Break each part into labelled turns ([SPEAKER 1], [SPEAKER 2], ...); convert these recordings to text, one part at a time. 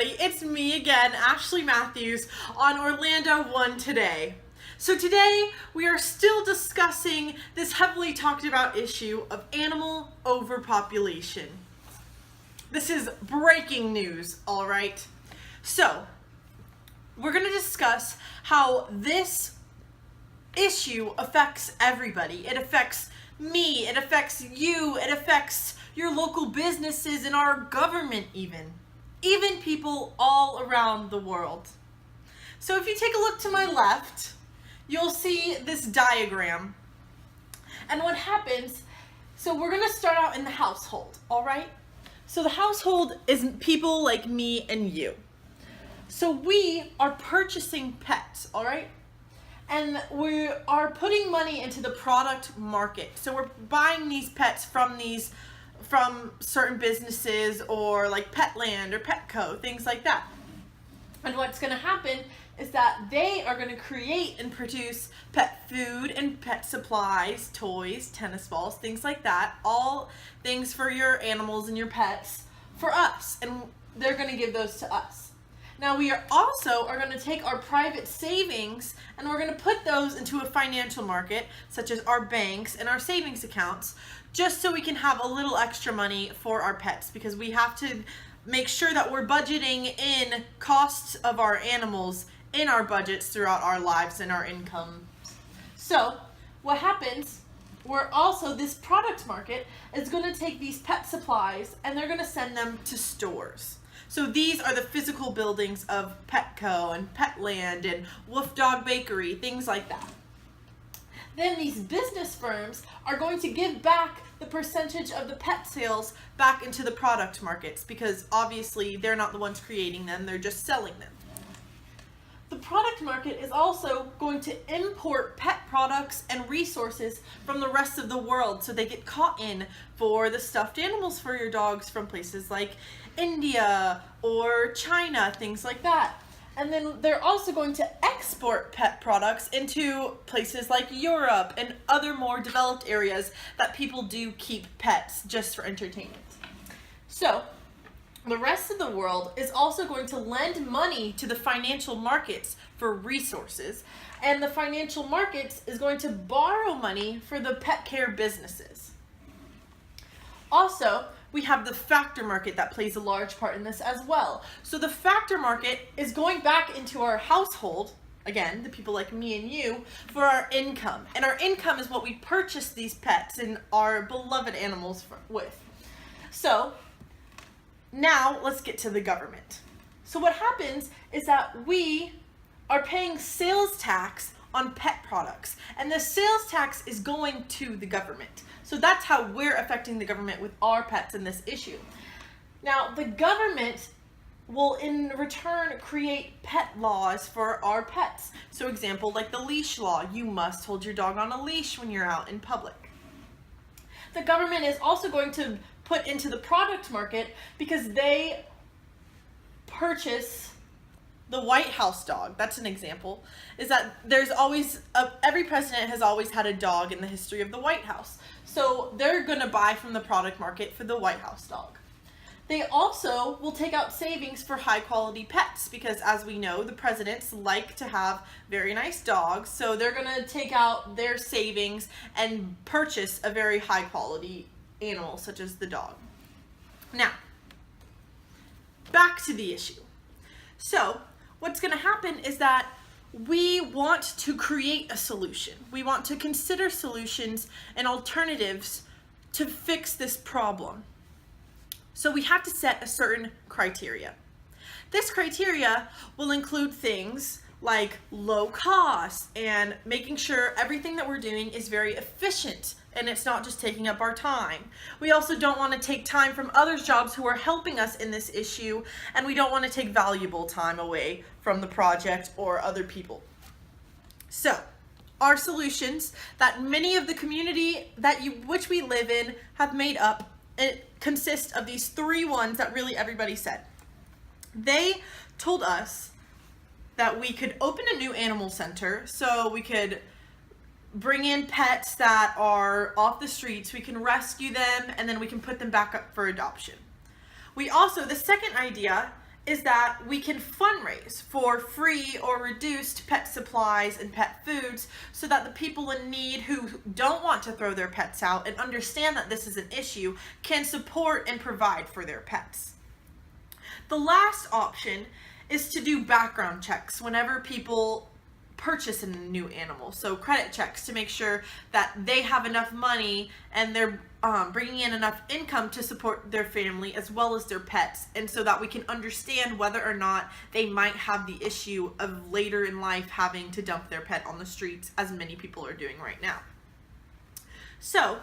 [SPEAKER 1] everybody. It's me again, Ashley Matthews, on Orlando One Today. So today we are still discussing this heavily talked about issue of animal overpopulation. This is breaking news, all right? So we're going to discuss how this issue affects everybody. It affects me, it affects you, it affects your local businesses and our government even people all around the world. So if you take a look to my left, you'll see this diagram. And what happens, so we're going to start out in the household, all right? So the household is people like me and you. So we are purchasing pets, all right? And we are putting money into the product market. So we're buying these pets from certain businesses or like Petland or Petco, things like that. And what's going to happen is that they are going to create and produce pet food and pet supplies, toys, tennis balls, things like that, all things for your animals and your pets for us. And they're going to give those to us. Now we are going to take our private savings and we're going to put those into a financial market, such as our banks and our savings accounts, just so we can have a little extra money for our pets, because we have to make sure that we're budgeting in costs of our animals in our budgets throughout our lives and our income. So what happens, this product market is going to take these pet supplies and they're going to send them to stores. So these are the physical buildings of Petco and Petland and Wolf Dog Bakery, things like that. Then these business firms are going to give back the percentage of the pet sales back into the product markets, because obviously they're not the ones creating them, they're just selling them. The product market is also going to import pet products and resources from the rest of the world, so they get caught in for the stuffed animals for your dogs from places like India or China, things like that. And then they're also going to export pet products into places like Europe and other more developed areas that people do keep pets just for entertainment. So the rest of the world is also going to lend money to the financial markets for resources, and the financial markets is going to borrow money for the pet care businesses. Also, we have the factor market that plays a large part in this as well. So the factor market is going back into our household, again, the people like me and you, for our income. And our income is what we purchase these pets and our beloved animals with. So now let's get to the government. So what happens is that we are paying sales tax on pet products, and the sales tax is going to the government. So that's how we're affecting the government with our pets in this issue. Now, the government will in return create pet laws for our pets. So example, like the leash law, you must hold your dog on a leash when you're out in public. The government is also going to put into the product market, because they purchase the White House dog. That's an example, is that there's always, every president has always had a dog in the history of the White House. So they're going to buy from the product market for the White House dog. They also will take out savings for high quality pets, because as we know, the presidents like to have very nice dogs. So they're going to take out their savings and purchase a very high quality animal such as the dog. Now, back to the issue. So what's going to happen is that we want to create a solution. We want to consider solutions and alternatives to fix this problem. So we have to set a certain criteria. This criteria will include things like low cost and making sure everything that we're doing is very efficient and it's not just taking up our time. We also don't want to take time from others' jobs who are helping us in this issue, and we don't want to take valuable time away from the project or other people. So, our solutions that many of the community which we live in have made up, it consists of these three ones that really everybody said. They told us that we could open a new animal center, so we could bring in pets that are off the streets, we can rescue them, and then we can put them back up for adoption. We also, the second idea is that we can fundraise for free or reduced pet supplies and pet foods so that the people in need who don't want to throw their pets out and understand that this is an issue can support and provide for their pets. The last option is to do background checks whenever people purchase a new animal. So credit checks to make sure that they have enough money and they're bringing in enough income to support their family as well as their pets, and so that we can understand whether or not they might have the issue of later in life having to dump their pet on the streets, as many people are doing right now. So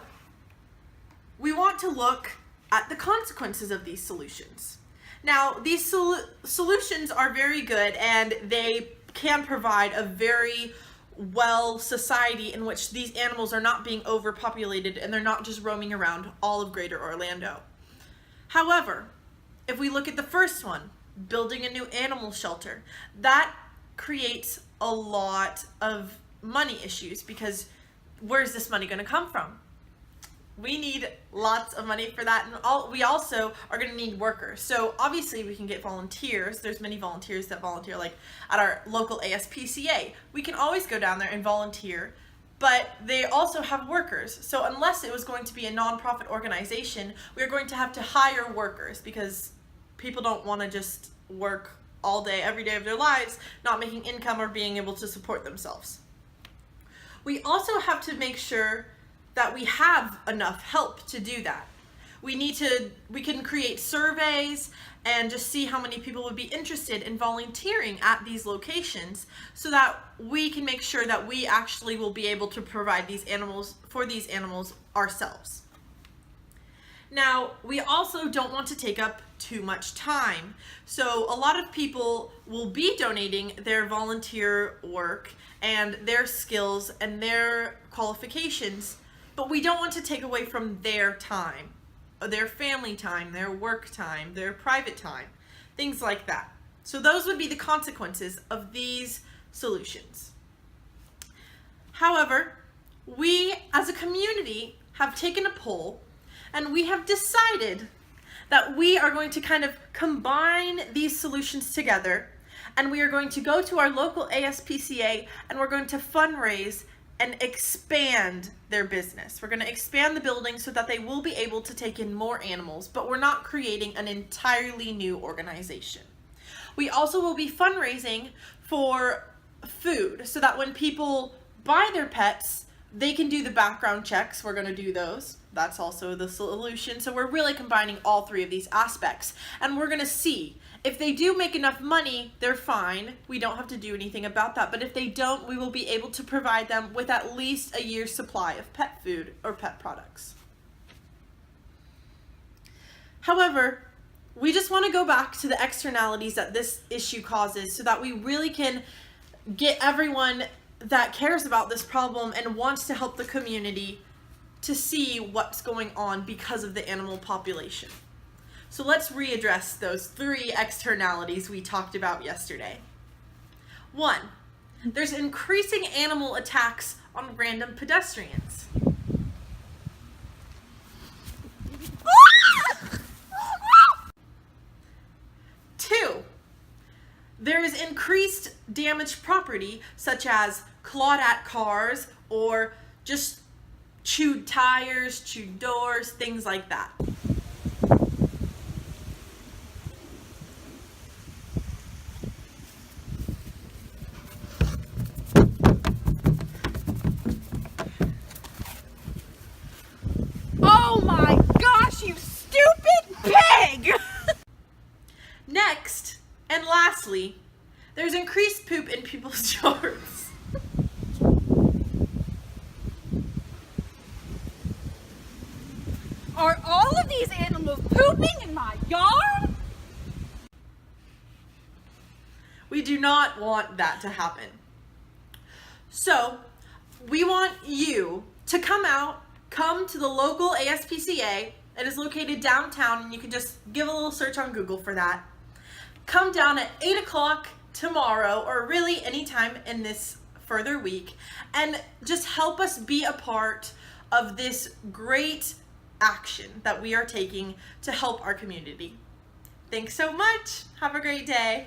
[SPEAKER 1] we want to look at the consequences of these solutions. Now, these solutions are very good, and they can provide a very well society in which these animals are not being overpopulated and they're not just roaming around all of Greater Orlando. However, if we look at the first one, building a new animal shelter, that creates a lot of money issues, because where's this money going to come from? We need lots of money for that, and we also are going to need workers. So obviously we can get volunteers. There's many volunteers that volunteer, like at our local ASPCA. We can always go down there and volunteer, but they also have workers. So unless it was going to be a nonprofit organization, we're going to have to hire workers, because people don't want to just work all day, every day of their lives, not making income or being able to support themselves. We also have to make sure that we have enough help to do that. We can create surveys and just see how many people would be interested in volunteering at these locations, so that we can make sure that we actually will be able to provide these animals ourselves. Now, we also don't want to take up too much time. So a lot of people will be donating their volunteer work and their skills and their qualifications, but we don't want to take away from their time, their family time, their work time, their private time, things like that. So those would be the consequences of these solutions. However, we as a community have taken a poll, and we have decided that we are going to kind of combine these solutions together, and we are going to go to our local ASPCA and we're going to fundraise and expand their business. We're going to expand the building so that they will be able to take in more animals, but we're not creating an entirely new organization. We also will be fundraising for food so that when people buy their pets, they can do the background checks. We're going to do those. That's also the solution. So we're really combining all three of these aspects, and we're going to see if they do make enough money, they're fine. We don't have to do anything about that. But if they don't, we will be able to provide them with at least a year's supply of pet food or pet products. However, we just want to go back to the externalities that this issue causes so that we really can get everyone that cares about this problem and wants to help the community to see what's going on because of the animal population. So let's readdress those three externalities we talked about yesterday. 1, there's increasing animal attacks on random pedestrians. 2, there is increased damaged property, such as clawed-at cars or just chewed tires, chewed doors, things like that.
[SPEAKER 2] Oh my gosh, you stupid pig!
[SPEAKER 1] Next, and lastly, there's increased poop in people's yards.
[SPEAKER 2] Are all of these animals pooping in my yard?
[SPEAKER 1] We do not want that to happen. So, we want you to come to the local ASPCA. It is located downtown, and you can just give a little search on Google for that. Come down at 8 o'clock tomorrow, or really anytime in this further week, and just help us be a part of this great action that we are taking to help our community. Thanks so much. Have a great day.